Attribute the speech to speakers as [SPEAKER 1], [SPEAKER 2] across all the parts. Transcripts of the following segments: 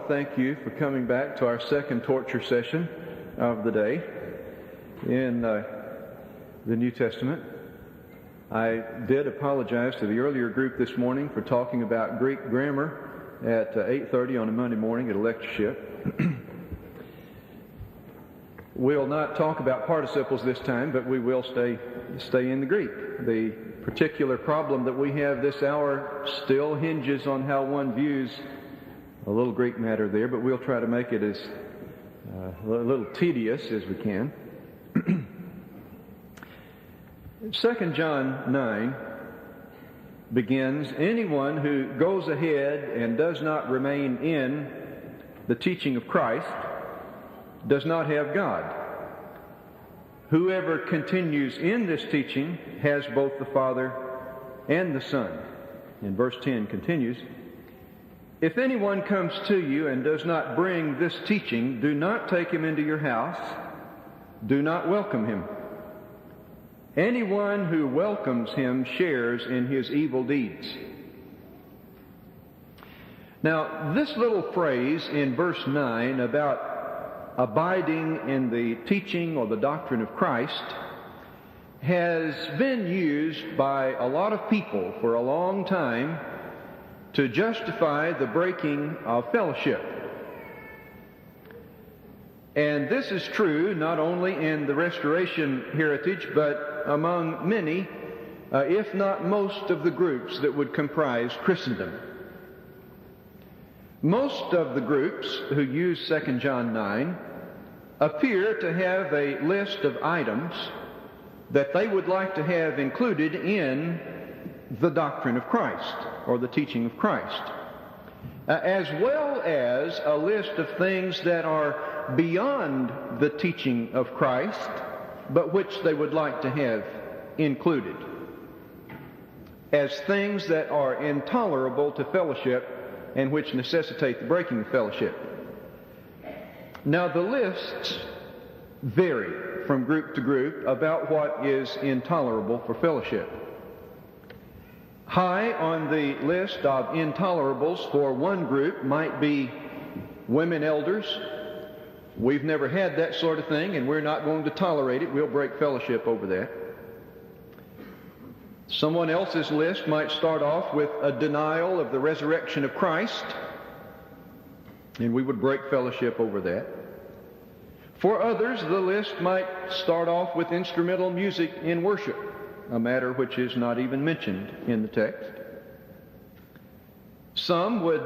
[SPEAKER 1] to thank you for coming back to our second torture session of the day in the New Testament. I did apologize to the earlier group this morning for talking about Greek grammar at 8:30 on a Monday morning at a lectureship. We'll not talk about participles this time, but we will stay in the Greek. The particular problem that we have this hour still hinges on how one views a little Greek matter there, but we'll try to make it as a little tedious as we can. 2 John 9 begins, "Anyone who goes ahead and does not remain in the teaching of Christ does not have God. Whoever continues in this teaching has both the Father and the Son." And verse 10 continues, "If anyone comes to you and does not bring this teaching, do not take him into your house. Do not welcome him. Anyone who welcomes him shares in his evil deeds." Now, this little phrase in verse 9 about abiding in the teaching or the doctrine of Christ has been used by a lot of people for a long time to justify the breaking of fellowship. And this is true not only in the Restoration heritage, but among many, if not most, of the groups that would comprise Christendom. Most of the groups who use 2 John 9 appear to have a list of items that they would like to have included in the doctrine of Christ, or the teaching of Christ, as well as a list of things that are beyond the teaching of Christ, but which they would like to have included as things that are intolerable to fellowship and which necessitate the breaking of fellowship. Now, the lists vary from group to group about what is intolerable for fellowship. High on the list of intolerables for one group might be women elders. We've never had that sort of thing, and we're not going to tolerate it. We'll break fellowship over that. Someone else's list might start off with a denial of the resurrection of Christ, and we would break fellowship over that. For others, the list might start off with instrumental music in worship, a matter which is not even mentioned in the text. Some would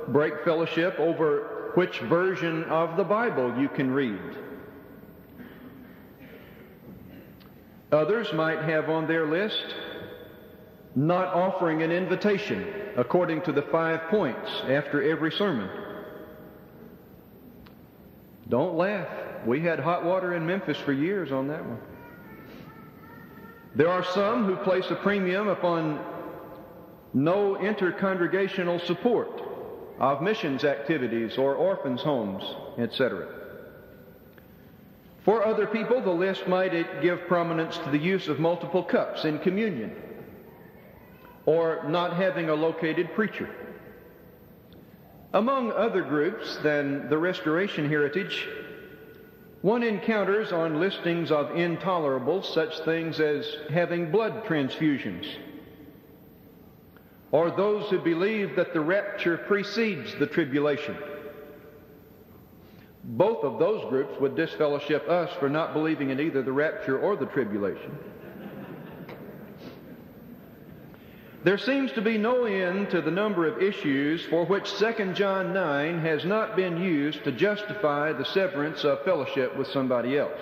[SPEAKER 1] break fellowship over which version of the Bible you can read. Others might have on their list not offering an invitation according to the 5 points after every sermon. Don't laugh. We had hot water in Memphis for years on that one. There are some who place a premium upon no intercongregational support of missions activities or orphans' homes, etc. For other people, the list might give prominence to the use of multiple cups in communion, or not having a located preacher. Among other groups than the Restoration heritage, one encounters on listings of intolerables such things as having blood transfusions, or those who believe that the rapture precedes the tribulation. Both of those groups would disfellowship us for not believing in either the rapture or the tribulation. There seems to be no end to the number of issues for which 2 John 9 has not been used to justify the severance of fellowship with somebody else.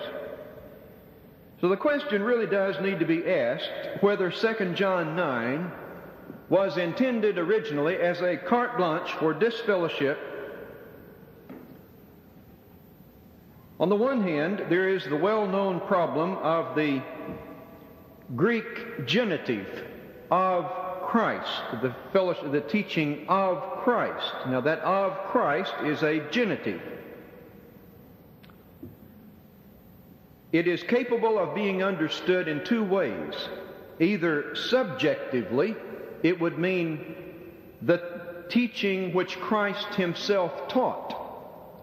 [SPEAKER 1] So the question really does need to be asked whether 2 John 9 was intended originally as a carte blanche for disfellowship. On the one hand, there is the well-known problem of the Greek genitive of Christ, the teaching of Christ. Now, that of Christ is a genitive. It is capable of being understood in two ways. Either subjectively, it would mean the teaching which Christ himself taught.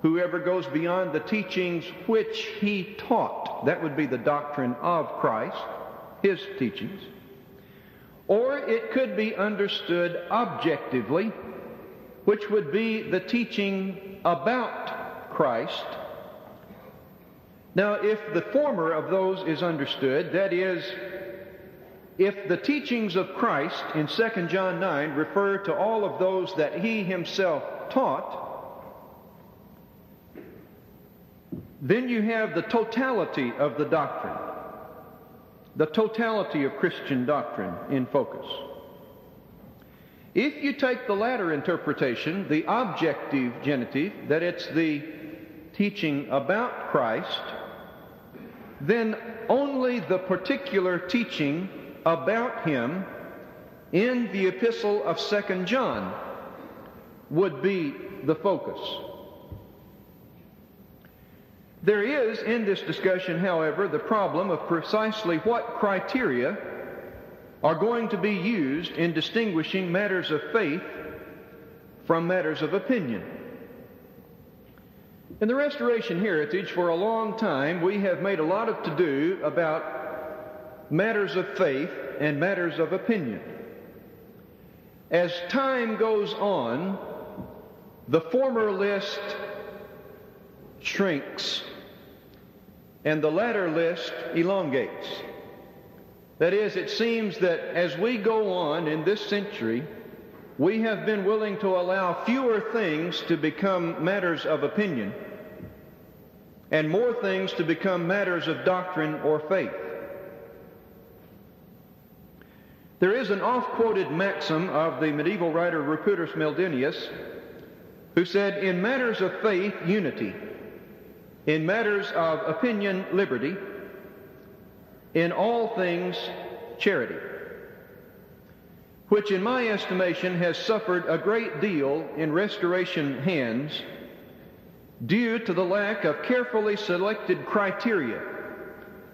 [SPEAKER 1] Whoever goes beyond the teachings which he taught, that would be the doctrine of Christ, his teachings. Or it could be understood objectively, which would be the teaching about Christ. Now, if the former of those is understood, that is, if the teachings of Christ in 2 John 9 refer to all of those that he himself taught, then you have the totality of the doctrine, the totality of Christian doctrine in focus. If you take the latter interpretation, the objective genitive, that it's the teaching about Christ, then only the particular teaching about him in the epistle of 2 John would be the focus. There is in this discussion, however, the problem of precisely what criteria are going to be used in distinguishing matters of faith from matters of opinion. In the Restoration Heritage, for a long time, we have made a lot of to-do about matters of faith and matters of opinion. As time goes on, the former list shrinks and the latter list elongates. That is, it seems that as we go on in this century, we have been willing to allow fewer things to become matters of opinion and more things to become matters of doctrine or faith. There is an oft-quoted maxim of the medieval writer Rupertus Meldenius, who said, "In matters of faith, unity. In matters of opinion, liberty. In all things, charity," which in my estimation has suffered a great deal in Restoration hands due to the lack of carefully selected criteria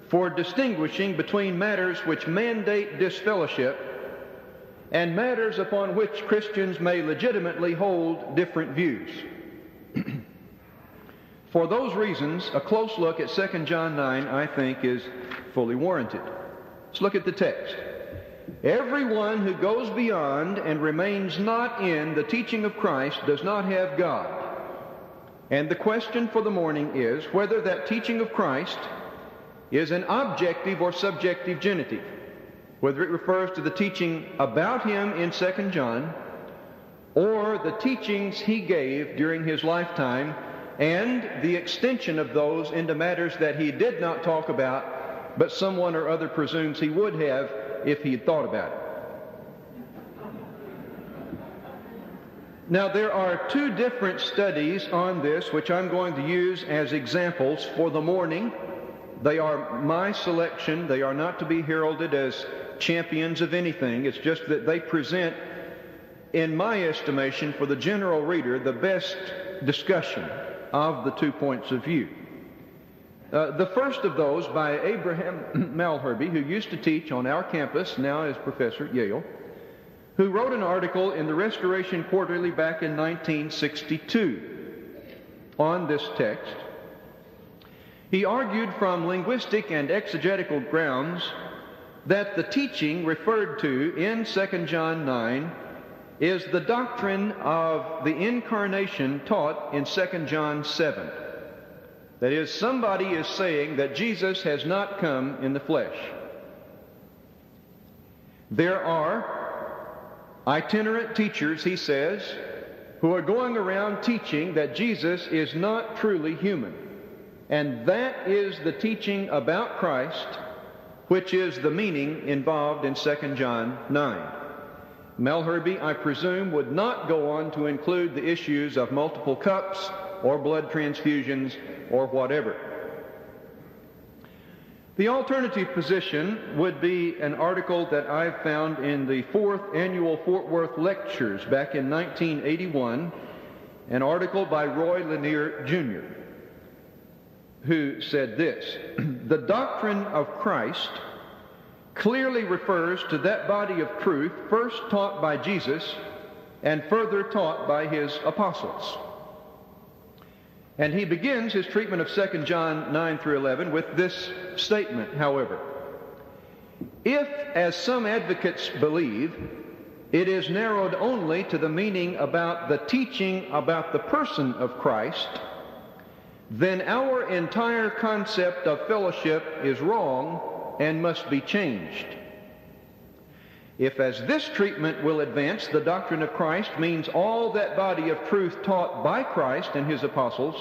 [SPEAKER 1] for distinguishing between matters which mandate disfellowship and matters upon which Christians may legitimately hold different views. For those reasons, a close look at 2 John 9, I think, is fully warranted. Let's look at the text. "Everyone who goes beyond and remains not in the teaching of Christ does not have God." And the question for the morning is whether that teaching of Christ is an objective or subjective genitive, whether it refers to the teaching about him in 2 John or the teachings he gave during his lifetime and the extension of those into matters that he did not talk about, but someone or other presumes he would have if he had thought about it. Now, there are two different studies on this which I'm going to use as examples for the morning. They are my selection. They are not to be heralded as champions of anything. It's just that they present, in my estimation, for the general reader, the best discussion of the 2 points of view. The first of those by Abraham Malherbe, who used to teach on our campus, now is professor at Yale, who wrote an article in the Restoration Quarterly back in 1962 on this text. He argued from linguistic and exegetical grounds that the teaching referred to in 2 John 9 is the doctrine of the incarnation taught in 2 John 7. That is, somebody is saying that Jesus has not come in the flesh. There are itinerant teachers, he says, who are going around teaching that Jesus is not truly human. And that is the teaching about Christ, which is the meaning involved in 2 John 9. Malherbe, I presume, would not go on to include the issues of multiple cups or blood transfusions or whatever. The alternative position would be an article that I found in the 4th Annual Fort Worth Lectures back in 1981, an article by Roy Lanier, Jr., who said this: "The doctrine of Christ clearly refers to that body of truth first taught by Jesus and further taught by his apostles. And he begins his treatment of 2 John 9 through 11 with this statement, however. If, as some advocates believe, it is narrowed only to the meaning about the teaching about the person of Christ, then our entire concept of fellowship is wrong and must be changed. If, as this treatment will advance, the doctrine of Christ means all that body of truth taught by Christ and his apostles,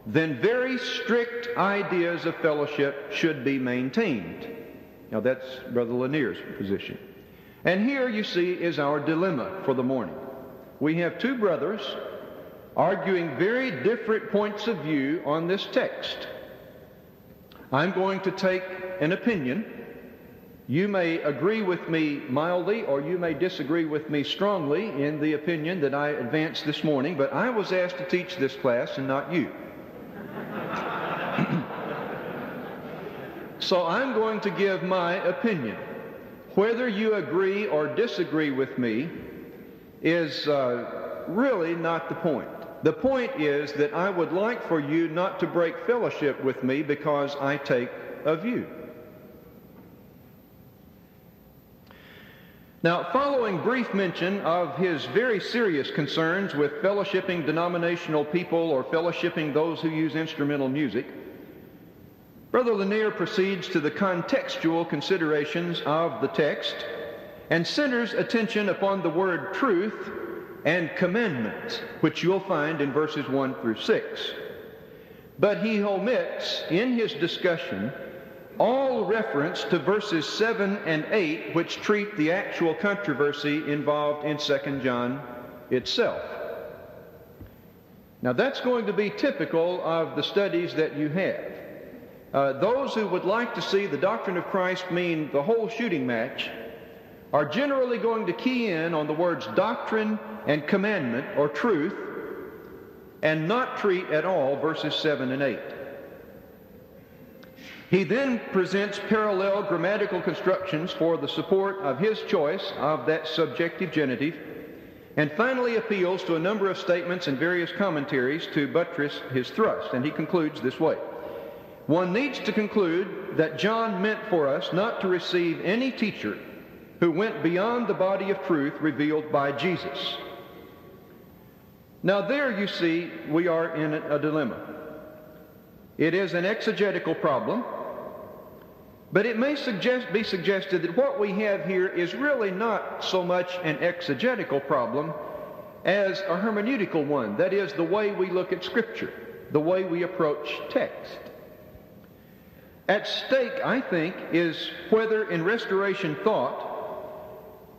[SPEAKER 1] then very strict ideas of fellowship should be maintained. Now that's Brother Lanier's position. And here, you see, is our dilemma for the morning. We have two brothers arguing very different points of view on this text. I'm going to take an opinion. You may agree with me mildly, or you may disagree with me strongly in the opinion that I advanced this morning, but I was asked to teach this class and not you. So I'm going to give my opinion. Whether you agree or disagree with me is really not the point. The point is that I would like for you not to break fellowship with me because I take a view. Now, following brief mention of his very serious concerns with fellowshipping denominational people or fellowshipping those who use instrumental music, Brother Lanier proceeds to the contextual considerations of the text and centers attention upon the word truth and commandment, which you'll find in verses 1 through 6. But he omits in his discussion all reference to verses 7 and 8, which treat the actual controversy involved in 2 John itself. Now that's going to be typical of the studies that you have. Those who would like to see the doctrine of Christ mean the whole shooting match are generally going to key in on the words doctrine and commandment, or truth, and not treat at all verses 7 and 8. He then presents parallel grammatical constructions for the support of his choice of that subjective genitive, and finally appeals to a number of statements and various commentaries to buttress his thrust. And he concludes this way. One needs to conclude that John meant for us not to receive any teacher who went beyond the body of truth revealed by Jesus. Now there, you see, we are in a dilemma. It is an exegetical problem, but it may be suggested that what we have here is really not so much an exegetical problem as a hermeneutical one. That is, the way we look at Scripture, the way we approach text. At stake, I think, is whether in restoration thought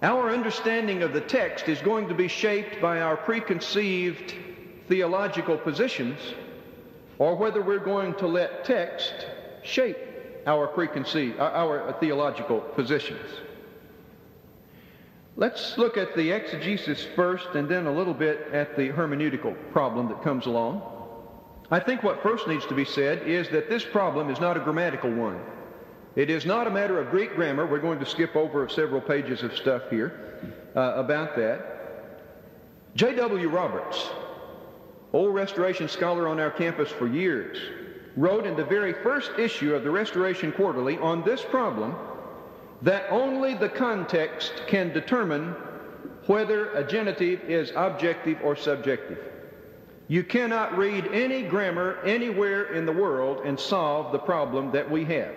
[SPEAKER 1] our understanding of the text is going to be shaped by our preconceived theological positions, or whether we're going to let text shape our theological positions. Let's look at the exegesis first, and then a little bit at the hermeneutical problem that comes along. I think what first needs to be said is that this problem is not a grammatical one. It is not a matter of Greek grammar. We're going to skip over several pages of stuff here about that. J.W. Roberts, old Restoration scholar on our campus for years, wrote in the very first issue of the Restoration Quarterly on this problem that only the context can determine whether a genitive is objective or subjective. You cannot read any grammar anywhere in the world and solve the problem that we have.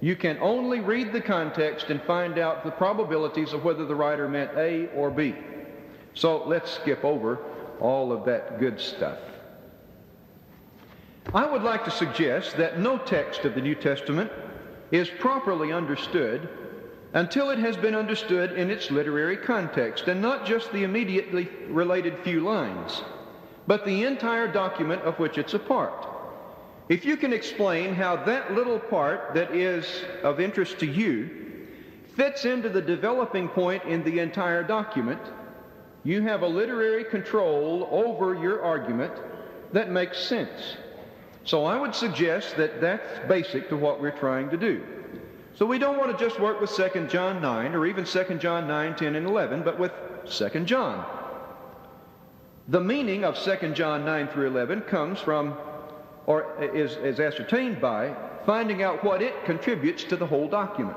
[SPEAKER 1] You can only read the context and find out the probabilities of whether the writer meant A or B. So let's skip over all of that good stuff. I would like to suggest that no text of the New Testament is properly understood until it has been understood in its literary context, and not just the immediately related few lines, but the entire document of which it's a part. If you can explain how that little part that is of interest to you fits into the developing point in the entire document, you have a literary control over your argument that makes sense. So I would suggest that that's basic to what we're trying to do. So we don't want to just work with 2 John 9 or even 2 John 9, 10, and 11, but with 2 John. The meaning of 2 John 9 through 11 comes from, or is ascertained by, finding out what it contributes to the whole document.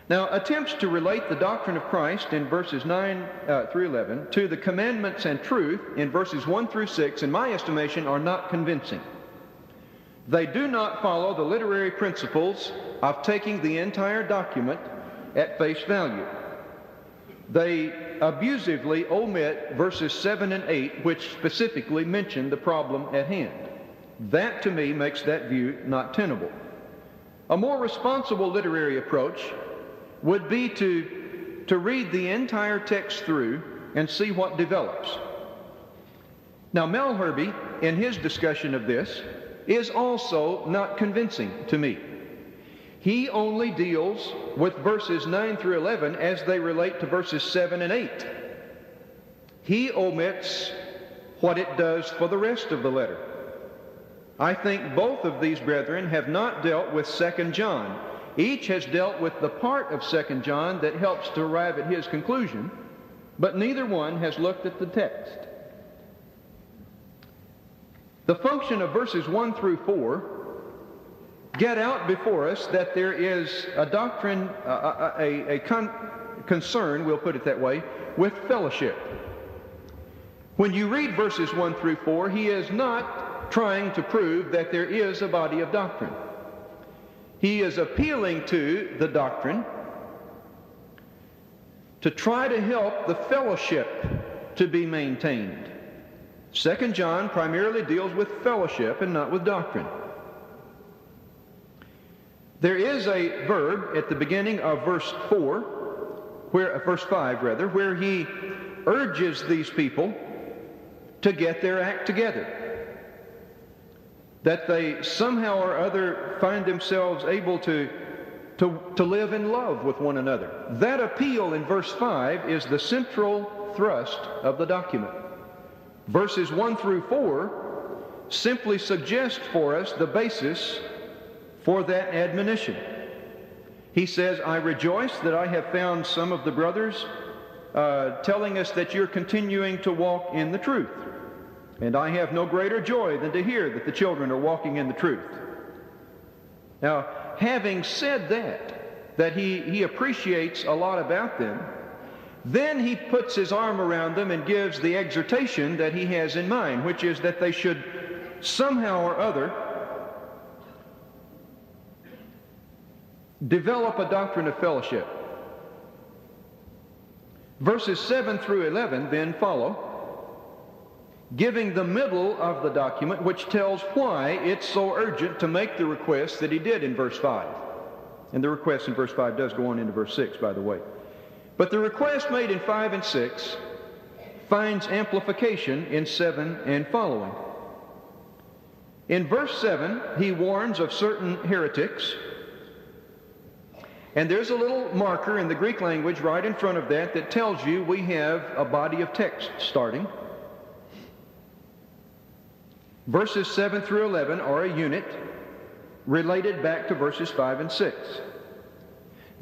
[SPEAKER 1] Now, attempts to relate the doctrine of Christ in verses 9 through 11 to the commandments and truth in verses 1 through 6, in my estimation, are not convincing. They do not follow the literary principles of taking the entire document at face value. They abusively omit verses 7 and 8, which specifically mention the problem at hand. That, to me, makes that view not tenable. A more responsible literary approach would be to read the entire text through and see what develops. Now, Mel Herby, in his discussion of this, is also not convincing to me. He only deals with verses 9 through 11 as they relate to verses 7 and 8. He omits what it does for the rest of the letter. I think both of these brethren have not dealt with 2 John. Each has dealt with the part of 2 John that helps to arrive at his conclusion, but neither one has looked at the text. The function of verses 1 through 4 get out before us that there is a doctrine, concern, we'll put it that way, with fellowship. When you read verses 1 through 4, he is not trying to prove that there is a body of doctrine. He is appealing to the doctrine to try to help the fellowship to be maintained. 2 John primarily deals with fellowship and not with doctrine. There is a verb at the beginning of verse 5, where he urges these people to get their act together, that they somehow or other find themselves able to live in love with one another. That appeal in verse 5 is the central thrust of the document. Verses 1 through 4 simply suggest for us the basis for that admonition. He says, I rejoice that I have found some of the brothers telling us that you're continuing to walk in the truth. And I have no greater joy than to hear that the children are walking in the truth. Now, having said that he appreciates a lot about them, then he puts his arm around them and gives the exhortation that he has in mind, which is that they should somehow or other develop a doctrine of fellowship. Verses 7 through 11 then follow, giving the middle of the document, which tells why it's so urgent to make the request that he did in verse 5. And the request in verse 5 does go on into verse 6, by the way. But the request made in 5 and 6 finds amplification in 7 and following. In verse 7, he warns of certain heretics. And there's a little marker in the Greek language right in front of that tells you we have a body of text starting. Verses 7 through 11 are a unit related back to verses 5 and 6.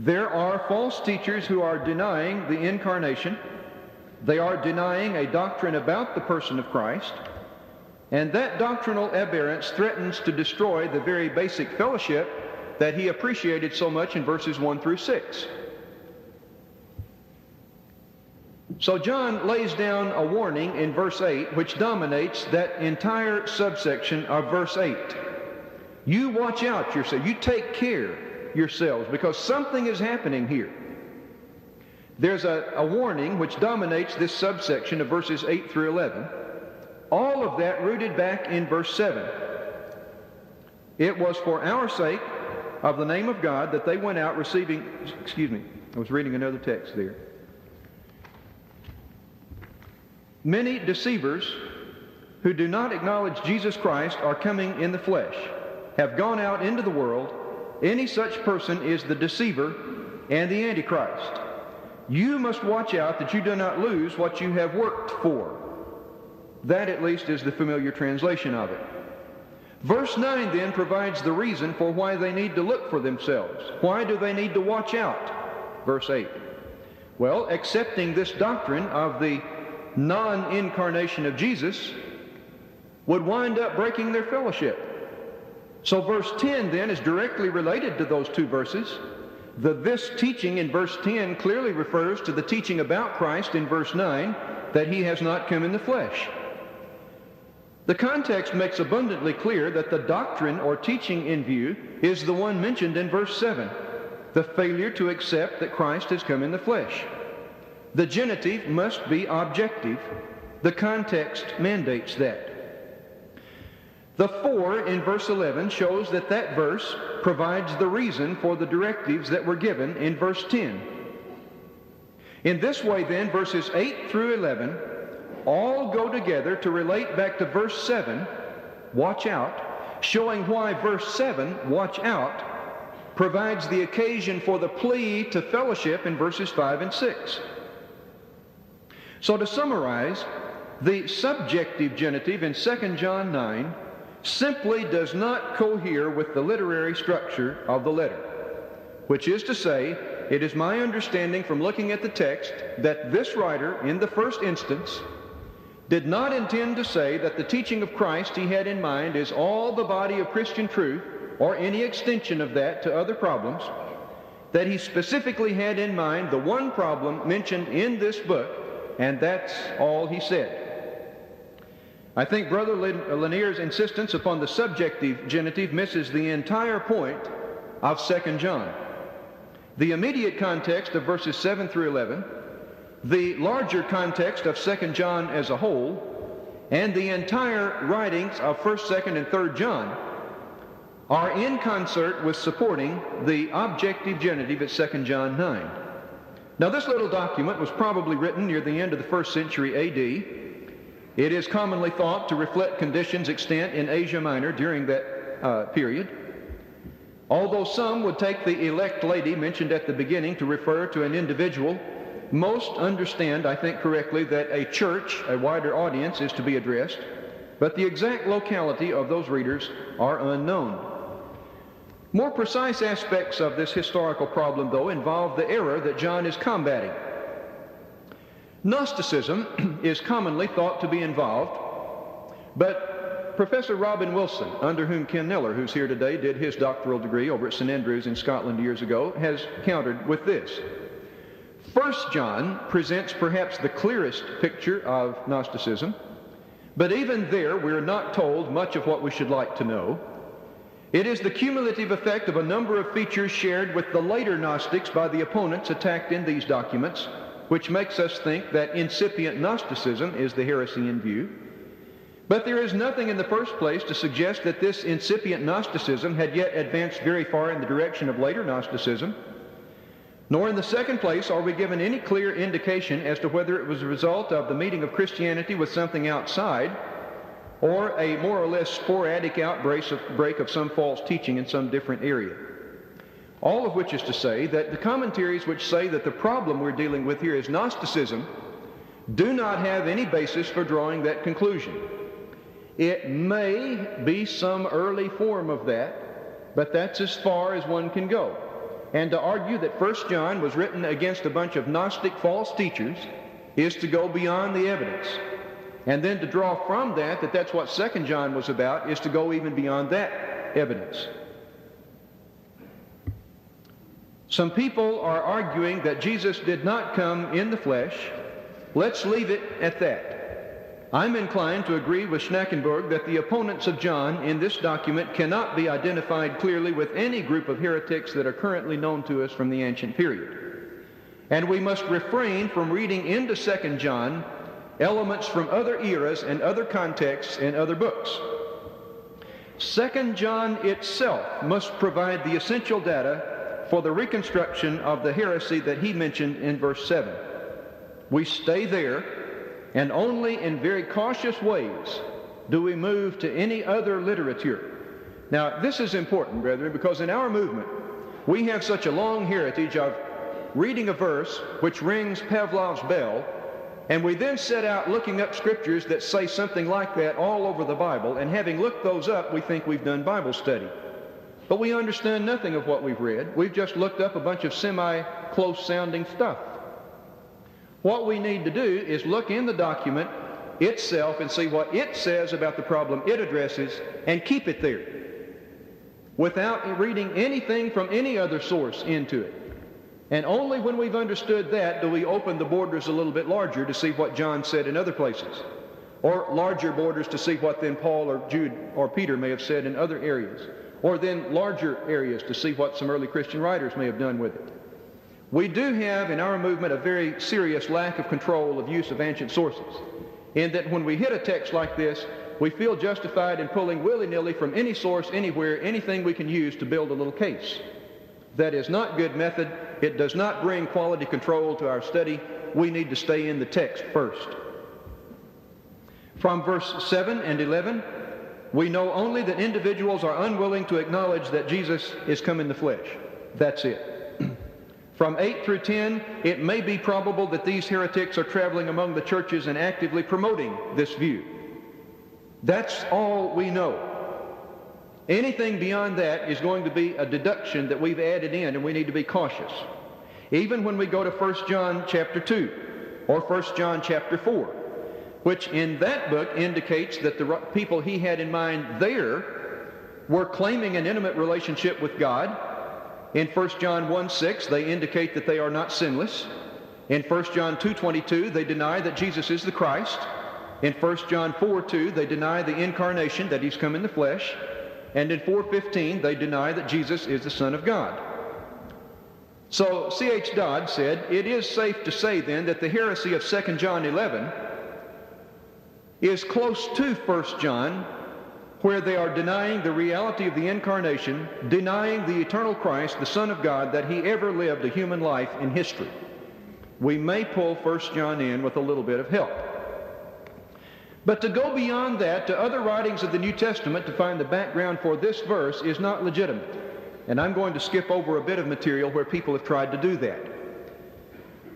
[SPEAKER 1] There are false teachers who are denying the incarnation. They are denying a doctrine about the person of Christ. And that doctrinal aberrance threatens to destroy the very basic fellowship that he appreciated so much in verses 1 through 6. So John lays down a warning in verse 8 which dominates that entire subsection of verse 8. You watch out yourself. You take care yourselves, because something is happening here. There's a warning which dominates this subsection of verses 8 through 11. All of that rooted back in verse 7. It was for our sake of the name of God that they went out receiving, I was reading another text there. Many deceivers who do not acknowledge Jesus Christ are coming in the flesh, have gone out into the world. Any such person is the deceiver and the Antichrist. You must watch out that you do not lose what you have worked for. That at least is the familiar translation of it. Verse 9 then provides the reason for why they need to look for themselves. Why do they need to watch out? Verse 8. Well, accepting this doctrine of the non-incarnation of Jesus would wind up breaking their fellowship. So verse 10 then is directly related to those two verses. This teaching in verse 10 clearly refers to the teaching about Christ in verse 9, that he has not come in the flesh. The context makes abundantly clear that the doctrine or teaching in view is the one mentioned in verse 7, the failure to accept that Christ has come in the flesh. The genitive must be objective. The context mandates that. The 4 in verse 11 shows that that verse provides the reason for the directives that were given in verse 10. In this way then, verses 8 through 11 all go together to relate back to verse 7, watch out, showing why verse 7, watch out, provides the occasion for the plea to fellowship in verses 5 and 6. So to summarize, the subjective genitive in 2 John 9 simply does not cohere with the literary structure of the letter, which is to say, it is my understanding from looking at the text that this writer, in the first instance, did not intend to say that the teaching of Christ he had in mind is all the body of Christian truth, or any extension of that to other problems, that he specifically had in mind the one problem mentioned in this book, and that's all he said. I think Brother Lanier's insistence upon the subjective genitive misses the entire point of 2 John. The immediate context of verses 7 through 11, the larger context of 2 John as a whole, and the entire writings of 1st, 2nd, and 3rd John are in concert with supporting the objective genitive at 2 John 9. Now, this little document was probably written near the end of the 1st century A.D. It is commonly thought to reflect conditions extant in Asia Minor during that period. Although some would take the elect lady mentioned at the beginning to refer to an individual, most understand, I think correctly, that a church, a wider audience, is to be addressed, but the exact locality of those readers are unknown. More precise aspects of this historical problem, though, involve the error that John is combating. Gnosticism is commonly thought to be involved, but Professor Robin Wilson, under whom Ken Neller, who's here today, did his doctoral degree over at St. Andrews in Scotland years ago, has countered with this. 1 John presents perhaps the clearest picture of Gnosticism, but even there we're not told much of what we should like to know. It is the cumulative effect of a number of features shared with the later Gnostics by the opponents attacked in these documents, which makes us think that incipient Gnosticism is the heresy in view. But there is nothing in the first place to suggest that this incipient Gnosticism had yet advanced very far in the direction of later Gnosticism, nor in the second place are we given any clear indication as to whether it was a result of the meeting of Christianity with something outside, or a more or less sporadic outbreak of some false teaching in some different area. All of which is to say that the commentaries which say that the problem we're dealing with here is Gnosticism do not have any basis for drawing that conclusion. It may be some early form of that, but that's as far as one can go. And to argue that 1 John was written against a bunch of Gnostic false teachers is to go beyond the evidence. And then to draw from that that's what 2 John was about is to go even beyond that evidence. Some people are arguing that Jesus did not come in the flesh. Let's leave it at that. I'm inclined to agree with Schnackenburg that the opponents of John in this document cannot be identified clearly with any group of heretics that are currently known to us from the ancient period. And we must refrain from reading into 2 John elements from other eras and other contexts in other books. 2 John itself must provide the essential data for the reconstruction of the heresy that he mentioned in verse 7. We stay there, and only in very cautious ways do we move to any other literature. Now, this is important, brethren, because in our movement, we have such a long heritage of reading a verse which rings Pavlov's bell, and we then set out looking up scriptures that say something like that all over the Bible, and having looked those up, we think we've done Bible study. But we understand nothing of what we've read. We've just looked up a bunch of semi-close sounding stuff. What we need to do is look in the document itself and see what it says about the problem it addresses and keep it there without reading anything from any other source into it. And only when we've understood that do we open the borders a little bit larger to see what John said in other places, or larger borders to see what then Paul or Jude or Peter may have said in other areas, or then larger areas to see what some early Christian writers may have done with it. We do have in our movement a very serious lack of control of use of ancient sources, in that when we hit a text like this, we feel justified in pulling willy-nilly from any source, anywhere, anything we can use to build a little case. That is not good method. It does not bring quality control to our study. We need to stay in the text first. From verse 7 and 11, we know only that individuals are unwilling to acknowledge that Jesus is come in the flesh. That's it. From 8 through 10, it may be probable that these heretics are traveling among the churches and actively promoting this view. That's all we know. Anything beyond that is going to be a deduction that we've added in, and we need to be cautious. Even when we go to 1 John chapter 2 or 1 John chapter 4, which in that book indicates that the people he had in mind there were claiming an intimate relationship with God. In 1 John 1:6, they indicate that they are not sinless. In 1 John 2:22, they deny that Jesus is the Christ. In 1 John 4:2, they deny the incarnation, that he's come in the flesh. And in 4:15, they deny that Jesus is the Son of God. So C.H. Dodd said, it is safe to say then that the heresy of 2 John 11 is close to 1 John, where they are denying the reality of the incarnation, denying the eternal Christ, the Son of God, that he ever lived a human life in history. We may pull 1 John in with a little bit of help. But to go beyond that to other writings of the New Testament to find the background for this verse is not legitimate. And I'm going to skip over a bit of material where people have tried to do that.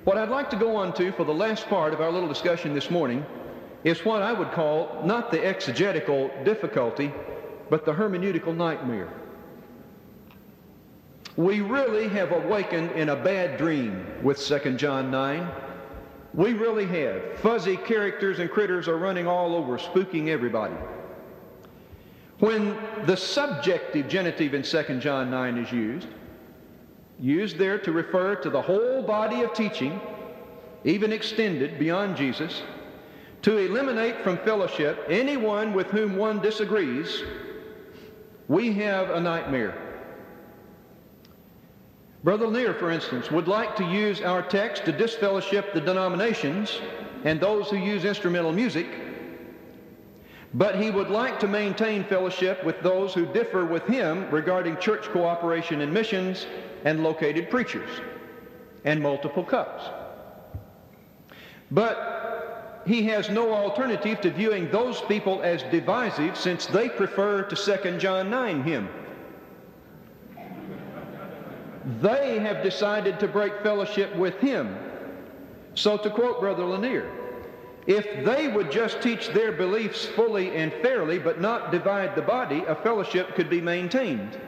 [SPEAKER 1] What I'd like to go on to for the last part of our little discussion this morning is what I would call not the exegetical difficulty, but the hermeneutical nightmare. We really have awakened in a bad dream with 2 John 9. We really have. Fuzzy characters and critters are running all over, spooking everybody. When the subjective genitive in 2 John 9 is used there to refer to the whole body of teaching, even extended beyond Jesus, to eliminate from fellowship anyone with whom one disagrees, we have a nightmare. Brother Lanier, for instance, would like to use our text to disfellowship the denominations and those who use instrumental music, but he would like to maintain fellowship with those who differ with him regarding church cooperation and missions and located preachers and multiple cups. But he has no alternative to viewing those people as divisive, since they prefer to 2 John 9 him. They have decided to break fellowship with him. So to quote Brother Lanier, if they would just teach their beliefs fully and fairly but not divide the body, a fellowship could be maintained.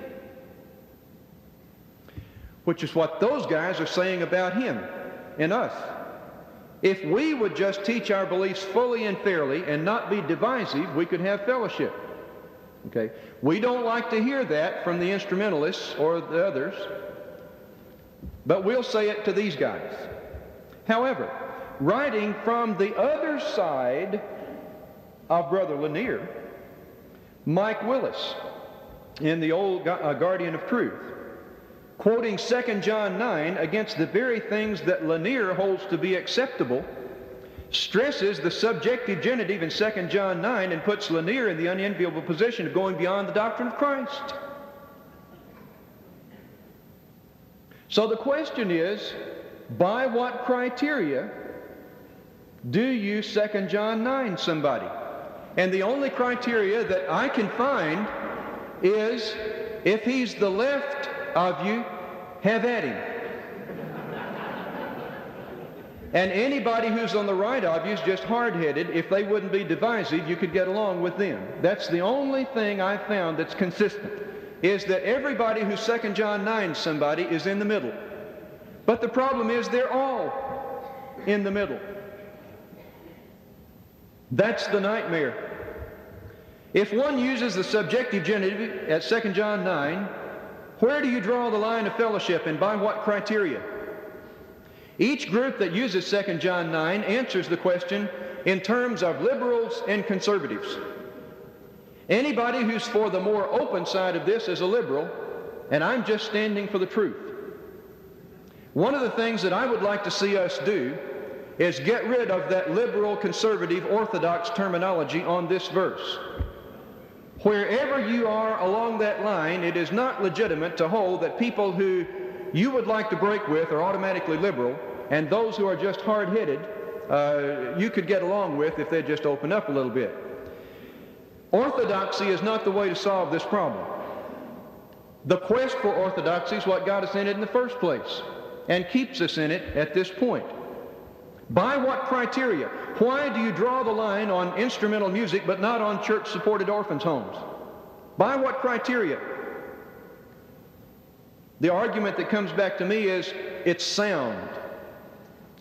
[SPEAKER 1] Which is what those guys are saying about him and us. If we would just teach our beliefs fully and fairly and not be divisive, we could have fellowship. Okay? We don't like to hear that from the instrumentalists or the others, but we'll say it to these guys. However, writing from the other side of Brother Lanier, Mike Willis, in the old Guardian of Truth, quoting 2 John 9 against the very things that Lanier holds to be acceptable, stresses the subjective genitive in 2 John 9 and puts Lanier in the unenviable position of going beyond the doctrine of Christ. So the question is, by what criteria do you 2 John 9 somebody? And the only criteria that I can find is, if he's the left of you, have at him. And anybody who's on the right of you is just hard-headed. If they wouldn't be divisive, you could get along with them. That's the only thing I found that's consistent, is that everybody who's 2 John 9 somebody is in the middle. But the problem is they're all. in the middle. That's the nightmare. If one uses the subjective genitive at 2 John 9, where do you draw the line of fellowship and by what criteria? Each group that uses 2 John 9 answers the question in terms of liberals and conservatives. Anybody who's for the more open side of this is a liberal, and I'm just standing for the truth. One of the things that I would like to see us do is get rid of that liberal, conservative, orthodox terminology on this verse. Wherever you are along that line, it is not legitimate to hold that people who you would like to break with are automatically liberal, and those who are just hard-headed you could get along with if they just open up a little bit. Orthodoxy is not the way to solve this problem. The quest for orthodoxy is what got us in it in the first place and keeps us in it at this point. By what criteria? Why do you draw the line on instrumental music but not on church-supported orphans' homes? By what criteria? The argument that comes back to me is, it's sound.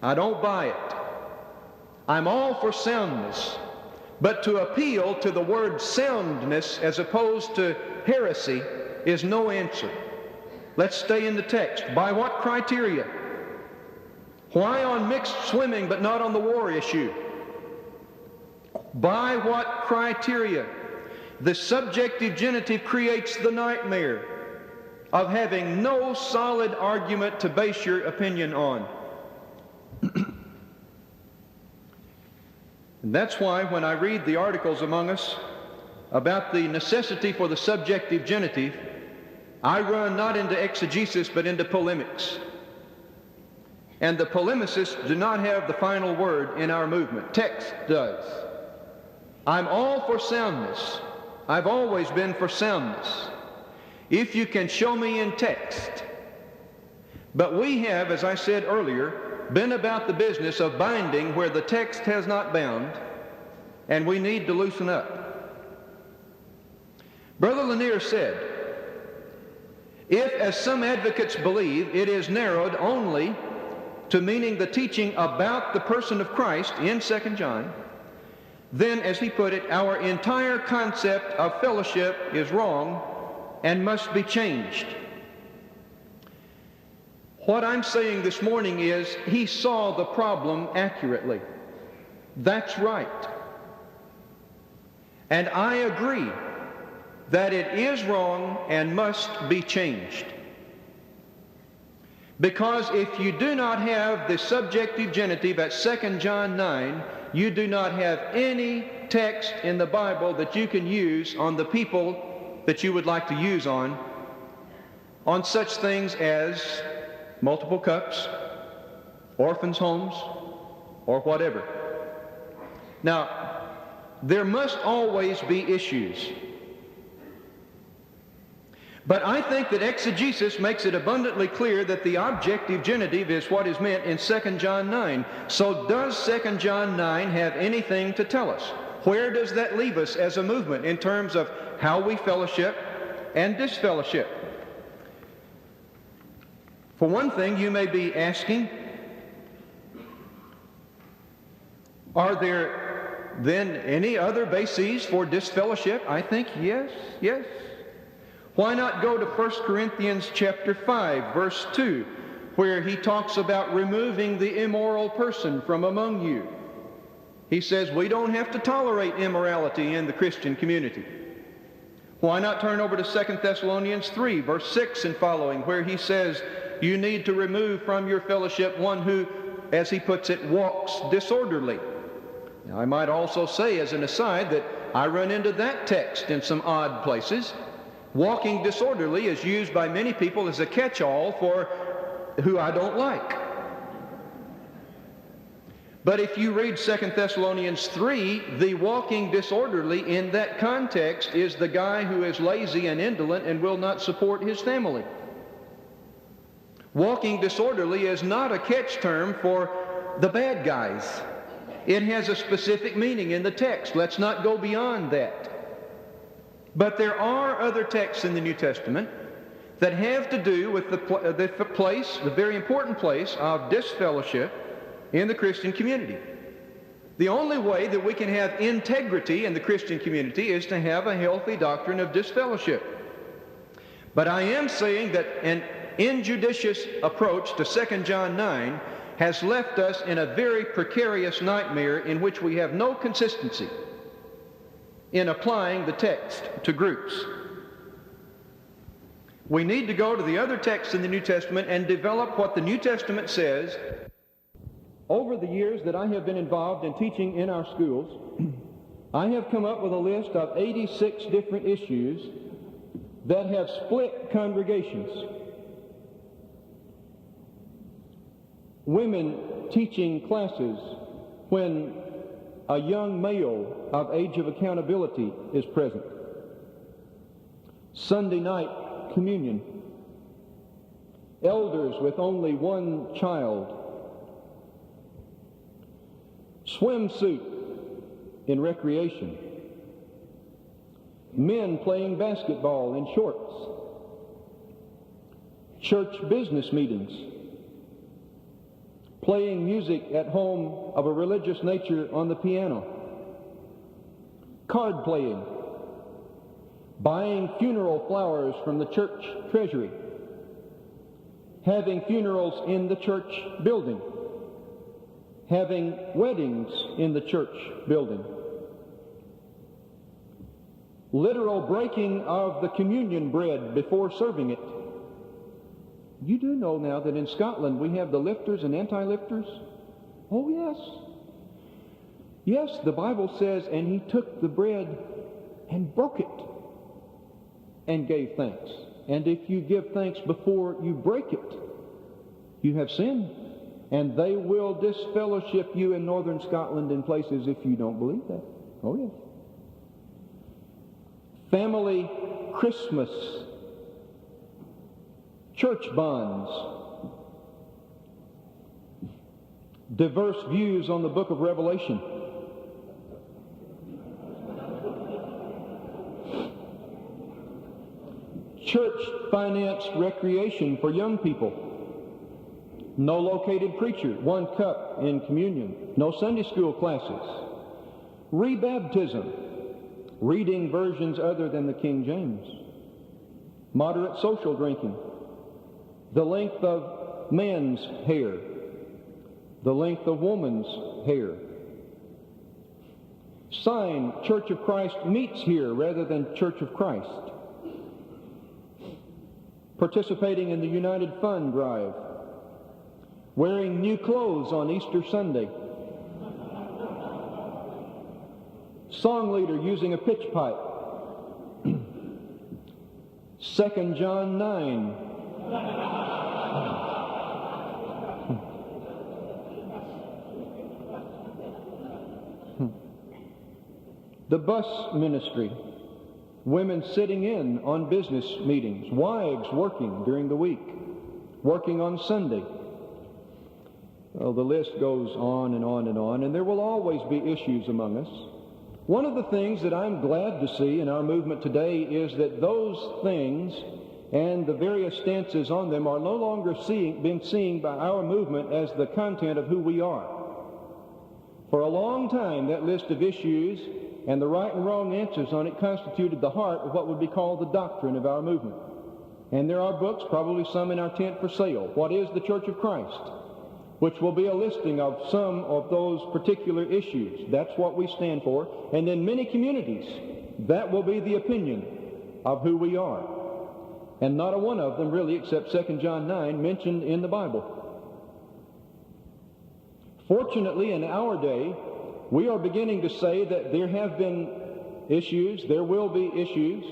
[SPEAKER 1] I don't buy it. I'm all for soundness, but to appeal to the word soundness as opposed to heresy is no answer. Let's stay in the text. By what criteria? Why on mixed swimming but not on the war issue? By what criteria? The subjective genitive creates the nightmare of having no solid argument to base your opinion on. And that's why when I read the articles among us about the necessity for the subjective genitive, I run not into exegesis but into polemics. And the polemicists do not have the final word in our movement. Text does. I'm all for soundness. I've always been for soundness, if you can show me in text. But we have, as I said earlier, been about the business of binding where the text has not bound, and we need to loosen up. Brother Lanier said, if, as some advocates believe, it is narrowed only to meaning the teaching about the person of Christ in 2 John, then, as he put it, our entire concept of fellowship is wrong and must be changed. What I'm saying this morning is he saw the problem accurately. That's right. And I agree that it is wrong and must be changed. Because if you do not have the subjective genitive at 2 John 9, you do not have any text in the Bible that you can use on the people that you would like to use on such things as multiple cups, orphans' homes, or whatever. Now, there must always be issues. But I think that exegesis makes it abundantly clear that the objective genitive is what is meant in 2 John 9. So does 2 John 9 have anything to tell us? Where does that leave us as a movement in terms of how we fellowship and disfellowship? For one thing, you may be asking, are there then any other bases for disfellowship? I think yes. Why not go to 1 Corinthians chapter 5, verse 2, where he talks about removing the immoral person from among you. He says we don't have to tolerate immorality in the Christian community. Why not turn over to 2 Thessalonians 3, verse 6 and following, where he says you need to remove from your fellowship one who, as he puts it, walks disorderly. Now, I might also say as an aside that I run into that text in some odd places. Walking disorderly is used by many people as a catch-all for who I don't like. But if you read 2 Thessalonians 3, the walking disorderly in that context is the guy who is lazy and indolent and will not support his family. Walking disorderly is not a catch term for the bad guys. It has a specific meaning in the text. Let's not go beyond that. But there are other texts in the New Testament that have to do with the very important place of disfellowship in the Christian community. The only way that we can have integrity in the Christian community is to have a healthy doctrine of disfellowship. But I am saying that an injudicious approach to 2 John 9 has left us in a very precarious nightmare in which we have no consistency in applying the text to groups. We need to go to the other texts in the New Testament and develop what the New Testament says. Over the years that I have been involved in teaching in our schools, I have come up with a list of 86 different issues that have split congregations. Women teaching classes when a young male of age of accountability is present. Sunday night communion. Elders with only one child. Swimsuit in recreation. Men playing basketball in shorts. Church business meetings. Playing music at home of a religious nature on the piano. Card playing. Buying funeral flowers from the church treasury. Having funerals in the church building. Having weddings in the church building. Literal breaking of the communion bread before serving it. You do know now that in Scotland we have the lifters and anti-lifters? Oh, yes. Yes, the Bible says, and he took the bread and broke it and gave thanks. And if you give thanks before you break it, you have sinned. And they will disfellowship you in northern Scotland in places if you don't believe that. Oh, yes. Family Christmas. Church bonds. Diverse views on the book of Revelation. Church-financed recreation for young people. No located preacher, one cup in communion. No Sunday school classes. Rebaptism. Reading versions other than the King James. Moderate social drinking. The length of men's hair. The length of woman's hair. Sign, Church of Christ meets here rather than Church of Christ. Participating in the United Fund drive. Wearing new clothes on Easter Sunday. Song leader using a pitch pipe. 2 John 9. The bus ministry. Women sitting in on business meetings. Wives working during the week. Working on Sunday. Well, the list goes on and on and on, and there will always be issues among us. One of the things that I'm glad to see in our movement today is that those things and the various stances on them are no longer being seen by our movement as the content of who we are. For a long time, that list of issues and the right and wrong answers on it constituted the heart of what would be called the doctrine of our movement. And there are books, probably some in our tent for sale. What is the Church of Christ? Which will be a listing of some of those particular issues. That's what we stand for. And in many communities, that will be the opinion of who we are. And not a one of them really, except 2 John 9, mentioned in the Bible. Fortunately, in our day, we are beginning to say that there have been issues, there will be issues.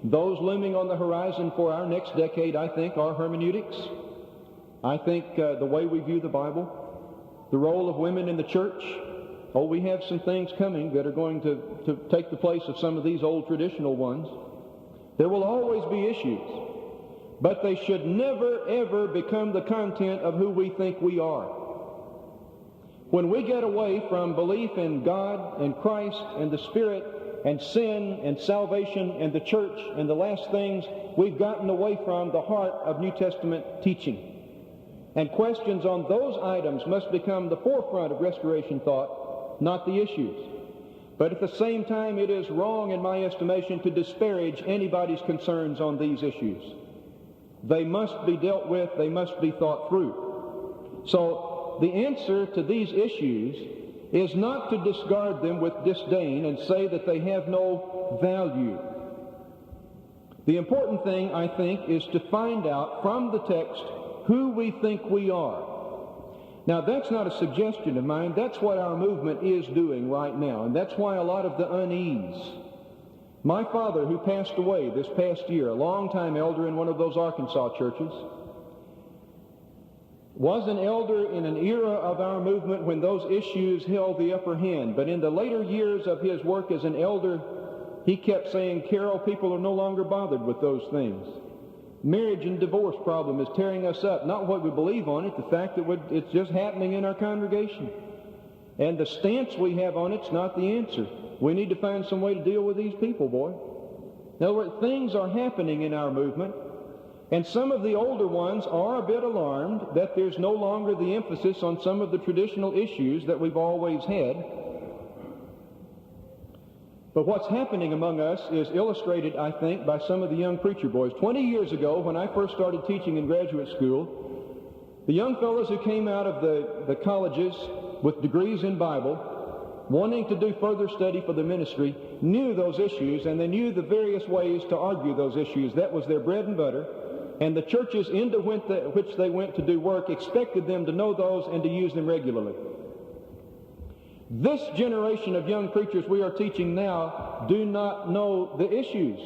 [SPEAKER 1] Those looming on the horizon for our next decade, I think, are hermeneutics. I think the way we view the Bible, the role of women in the church. Oh, we have some things coming that are going to take the place of some of these old traditional ones. There will always be issues, but they should never, ever become the content of who we think we are. When we get away from belief in God and Christ and the Spirit and sin and salvation and the church and the last things, we've gotten away from the heart of New Testament teaching. And questions on those items must become the forefront of restoration thought, not the issues. But at the same time, it is wrong, in my estimation, to disparage anybody's concerns on these issues. They must be dealt with, they must be thought through. So the answer to these issues is not to discard them with disdain and say that they have no value. The important thing, I think, is to find out from the text who we think we are. Now, that's not a suggestion of mine. That's what our movement is doing right now, and that's why a lot of the unease. My father, who passed away this past year, a long-time elder in one of those Arkansas churches, was an elder in an era of our movement when those issues held the upper hand. But in the later years of his work as an elder, he kept saying, Carroll, people are no longer bothered with those things. Marriage and divorce problem is tearing us up. Not what we believe on it, the fact that it's just happening in our congregation. And the stance we have on it's not the answer. We need to find some way to deal with these people, boy. In other words, things are happening in our movement, and some of the older ones are a bit alarmed that there's no longer the emphasis on some of the traditional issues that we've always had. But what's happening among us is illustrated, I think, by some of the young preacher boys. 20 years ago, when I first started teaching in graduate school, the young fellows who came out of the colleges with degrees in Bible, wanting to do further study for the ministry, knew those issues, and they knew the various ways to argue those issues. That was their bread and butter, and the churches into which they went to do work expected them to know those and to use them regularly. This generation of young preachers we are teaching now do not know the issues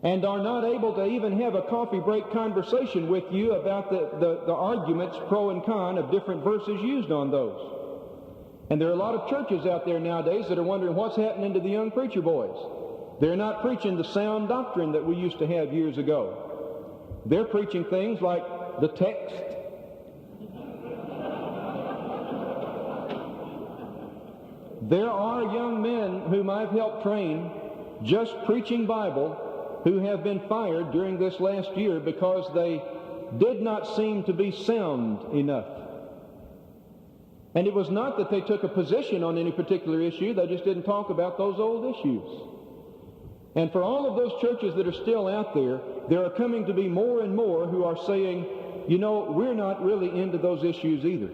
[SPEAKER 1] and are not able to even have a coffee break conversation with you about the arguments pro and con of different verses used on those. And there are a lot of churches out there nowadays that are wondering what's happening to the young preacher boys. They're not preaching the sound doctrine that we used to have years ago. They're preaching things like the text. There are young men whom I've helped train just preaching Bible who have been fired during this last year because they did not seem to be sound enough. And it was not that they took a position on any particular issue, they just didn't talk about those old issues. And for all of those churches that are still out there are coming to be more and more who are saying, you know, we're not really into those issues either.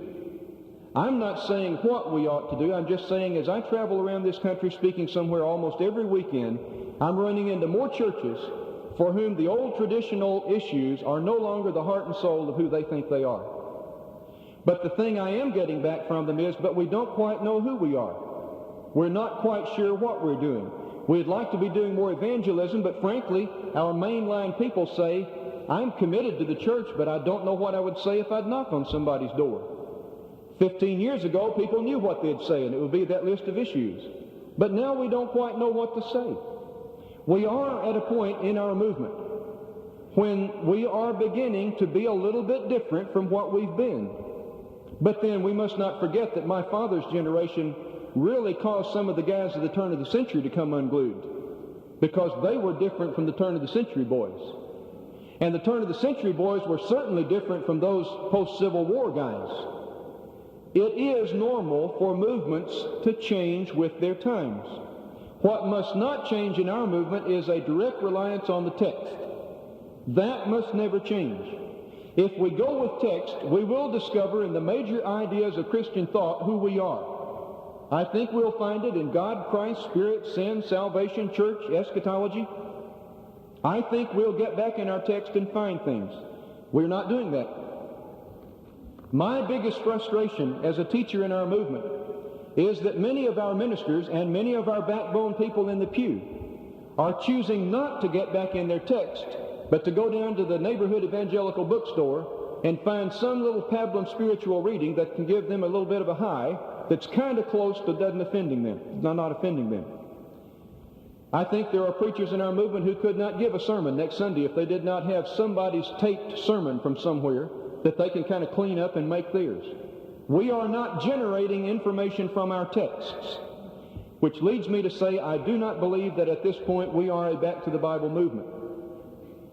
[SPEAKER 1] I'm not saying what we ought to do. I'm just saying as I travel around this country speaking somewhere almost every weekend, I'm running into more churches for whom the old traditional issues are no longer the heart and soul of who they think they are. But the thing I am getting back from them is, but we don't quite know who we are. We're not quite sure what we're doing. We'd like to be doing more evangelism, but frankly, our mainline people say, I'm committed to the church, but I don't know what I would say if I'd knock on somebody's door. 15 years ago, people knew what they'd say, and it would be that list of issues. But now we don't quite know what to say. We are at a point in our movement when we are beginning to be a little bit different from what we've been. But then we must not forget that my father's generation really caused some of the guys of the turn of the century to come unglued, because they were different from the turn of the century boys. And the turn of the century boys were certainly different from those post-Civil War guys. It is normal for movements to change with their times. What must not change in our movement is a direct reliance on the text. That must never change. If we go with text, we will discover in the major ideas of Christian thought who we are. I think we'll find it in God, Christ, Spirit, sin, salvation, church, eschatology. I think we'll get back in our text and find things. We're not doing that. My biggest frustration as a teacher in our movement is that many of our ministers and many of our backbone people in the pew are choosing not to get back in their text, but to go down to the neighborhood evangelical bookstore and find some little pablum spiritual reading that can give them a little bit of a high that's kind of close to not offending them. I think there are preachers in our movement who could not give a sermon next Sunday if they did not have somebody's taped sermon from somewhere that they can kind of clean up and make theirs. We are not generating information from our texts, which leads me to say I do not believe that at this point we are a back to the Bible movement.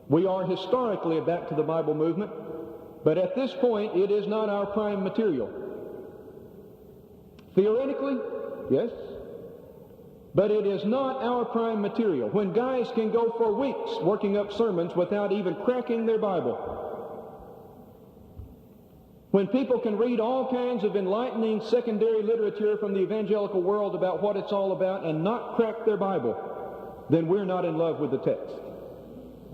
[SPEAKER 1] We are historically a back to the Bible movement, But at this point, it is not our prime material. Theoretically, yes, but it is not our prime material. When guys can go for weeks working up sermons without even cracking their Bible, when people can read all kinds of enlightening secondary literature from the evangelical world about what it's all about and not crack their Bible, then we're not in love with the text.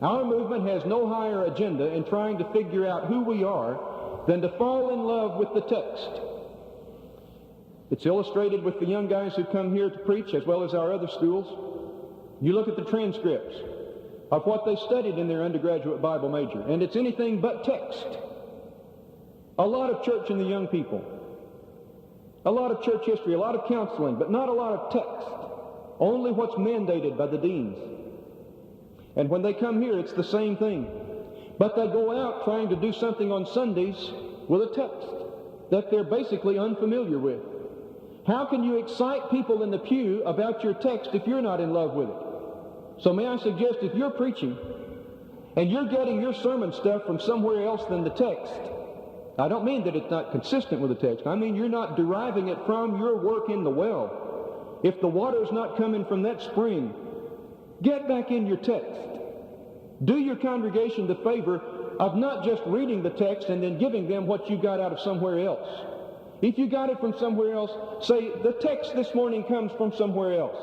[SPEAKER 1] Our movement has no higher agenda in trying to figure out who we are than to fall in love with the text. It's illustrated with the young guys who come here to preach, as well as our other schools. You look at the transcripts of what they studied in their undergraduate Bible major, and it's anything but text. A lot of church in the young people, a lot of church history, a lot of counseling, but not a lot of text. Only what's mandated by the deans. And when they come here, it's the same thing. But they go out trying to do something on Sundays with a text that they're basically unfamiliar with. How can you excite people in the pew about your text if you're not in love with it? So may I suggest, if you're preaching and you're getting your sermon stuff from somewhere else than the text, I don't mean that it's not consistent with the text. I mean you're not deriving it from your work in the well. If the water's not coming from that spring, get back in your text. Do your congregation the favor of not just reading the text and then giving them what you got out of somewhere else. If you got it from somewhere else, say, the text this morning comes from somewhere else.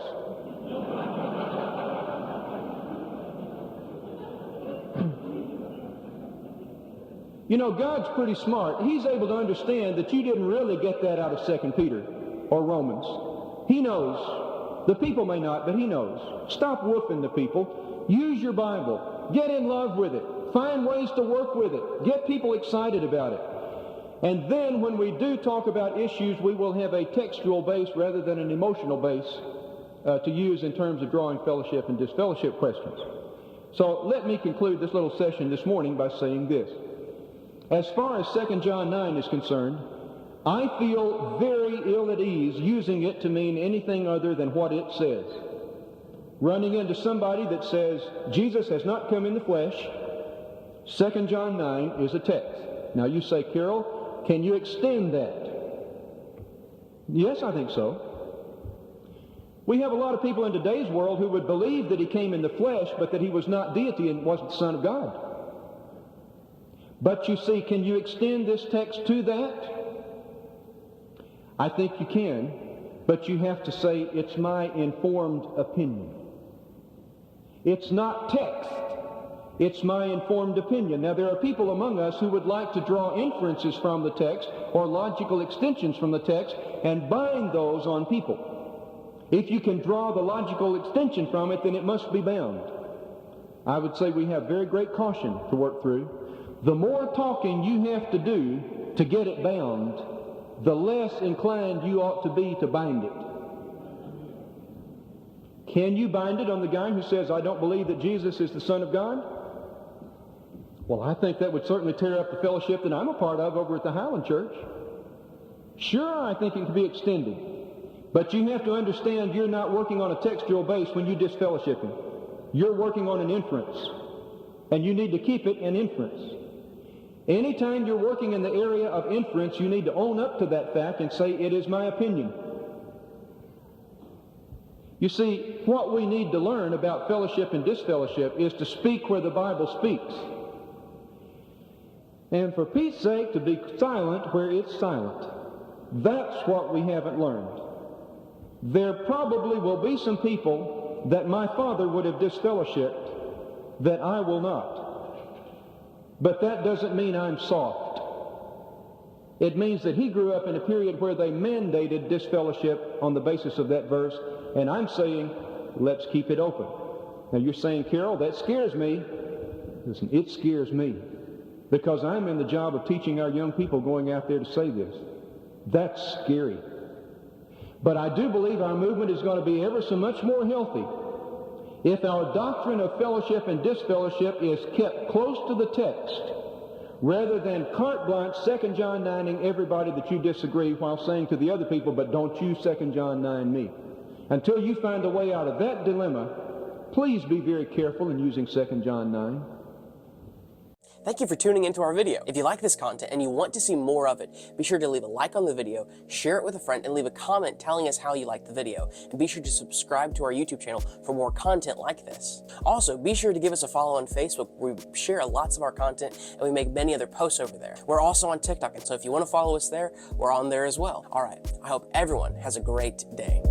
[SPEAKER 1] You know, God's pretty smart. He's able to understand that you didn't really get that out of 2 Peter or Romans. He knows. The people may not, but he knows. Stop woofing the people. Use your Bible. Get in love with it. Find ways to work with it. Get people excited about it. And then when we do talk about issues, we will have a textual base rather than an emotional base to use in terms of drawing fellowship and disfellowship questions. So let me conclude this little session this morning by saying this. As far as 2 John 9 is concerned, I feel very ill at ease using it to mean anything other than what it says. Running into somebody that says, Jesus has not come in the flesh, 2 John 9 is a text. Now you say, Carroll, can you extend that? Yes, I think so. We have a lot of people in today's world who would believe that he came in the flesh, but that he was not deity and wasn't the Son of God. But you see, can you extend this text to that? I think you can, but you have to say, it's my informed opinion. It's not text. It's my informed opinion. Now, there are people among us who would like to draw inferences from the text or logical extensions from the text and bind those on people. If you can draw the logical extension from it, then it must be bound. I would say we have very great caution to work through. The more talking you have to do to get it bound, the less inclined you ought to be to bind it. Can you bind it on the guy who says, I don't believe that Jesus is the Son of God? Well, I think that would certainly tear up the fellowship that I'm a part of over at the Highland Church. Sure, I think it can be extended. But you have to understand you're not working on a textual base when you disfellowship him. You're working on an inference. And you need to keep it an inference. Anytime you're working in the area of inference, you need to own up to that fact and say, it is my opinion. You see, what we need to learn about fellowship and disfellowship is to speak where the Bible speaks. And for Pete's sake, to be silent where it's silent. That's what we haven't learned. There probably will be some people that my father would have disfellowshipped that I will not. But that doesn't mean I'm soft. It means that he grew up in a period where they mandated disfellowship on the basis of that verse, and I'm saying, let's keep it open. Now you're saying, Carroll, that scares me. Listen, it scares me, because I'm in the job of teaching our young people going out there to say this. That's scary. But I do believe our movement is going to be ever so much more healthy if our doctrine of fellowship and disfellowship is kept close to the text, rather than carte blanche 2 John 9ing everybody that you disagree while saying to the other people, but don't you 2 John 9 me. Until you find a way out of that dilemma, please be very careful in using 2 John 9.
[SPEAKER 2] Thank you for tuning into our video. If you like this content and you want to see more of it, be sure to leave a like on the video, share it with a friend, and leave a comment telling us how you liked the video. And be sure to subscribe to our YouTube channel for more content like this. Also, be sure to give us a follow on Facebook, where we share lots of our content and we make many other posts over there. We're also on TikTok, and so if you want to follow us there, we're on there as well. All right, I hope everyone has a great day.